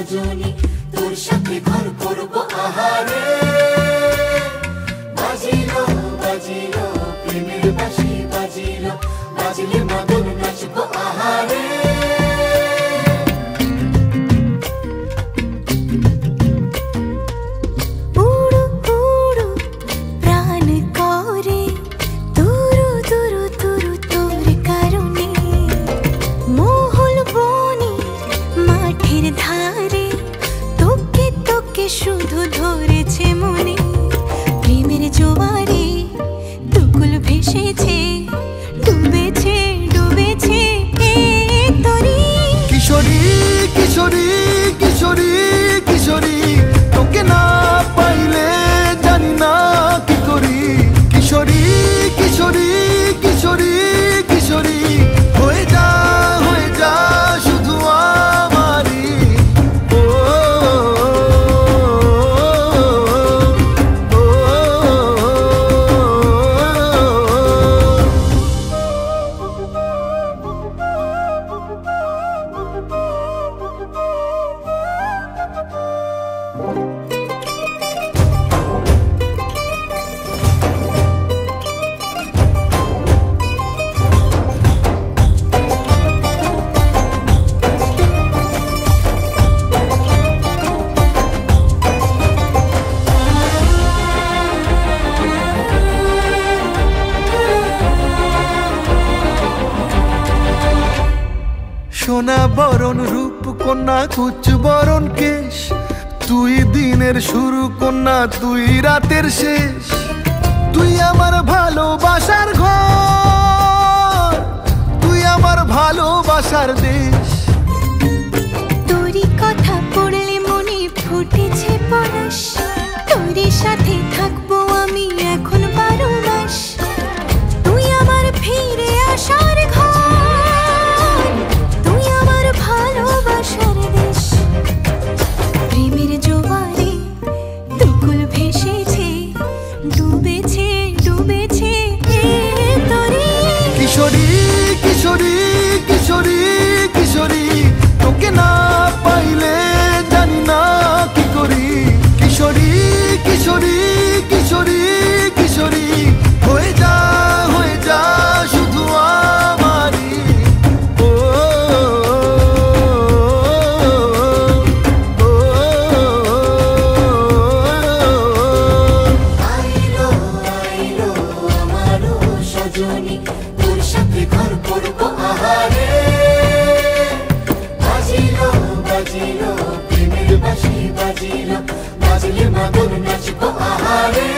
সজনী তোর সাথে ঘর করব আহারে বাজিলো বাজিলো প্রেমের বাঁশি বাজিলো বাজলে মদন নাচব আহারে শুধু ধরেছে মনে প্রেমের জোয়ারে দুকুল ভেসেছে ডুবেছে ডুবেছে তরি কিশোরী কিশোরী কিশোরী কিশোরী তোকে না পাইলে জানি না কি করি কিশোরী কিশোরী কিশোরী কিশোরী হয়ে যা শুধু আমারই সোনা বরণ রূপ কন্যা কুচ বরণ কেশ তুই দিনের শুরু কন্যা তুই রাতের শেষ তুই আমার ভালোবাসার ঘর তুই আমার ভালোবাসার দেশ তোরই কথা পড়লে মনে ফুটেছে পরশ তোরই সাথে থাকবো আমি এখন 12 মাস তুই আমার ফিরে আসার ঘর ভালোবাসার দেশ প্রেমের জোয়ারে দুকুল ভেসেছে ডুবেছে ডুবেছে তরি কিশোরী কিশোরী কিশোরী কিশোরী তোকে না পাইলে জানি না কি করি কিশোরী কিশোরী কিশোরী কিশোরী হয়ে যা শুধু আমারই তোর সাথে ঘর করব আহারে বাজিলো বাজিলো প্রেমের বাঁশি বাজিলো বাজলে মদন নাচব আহারে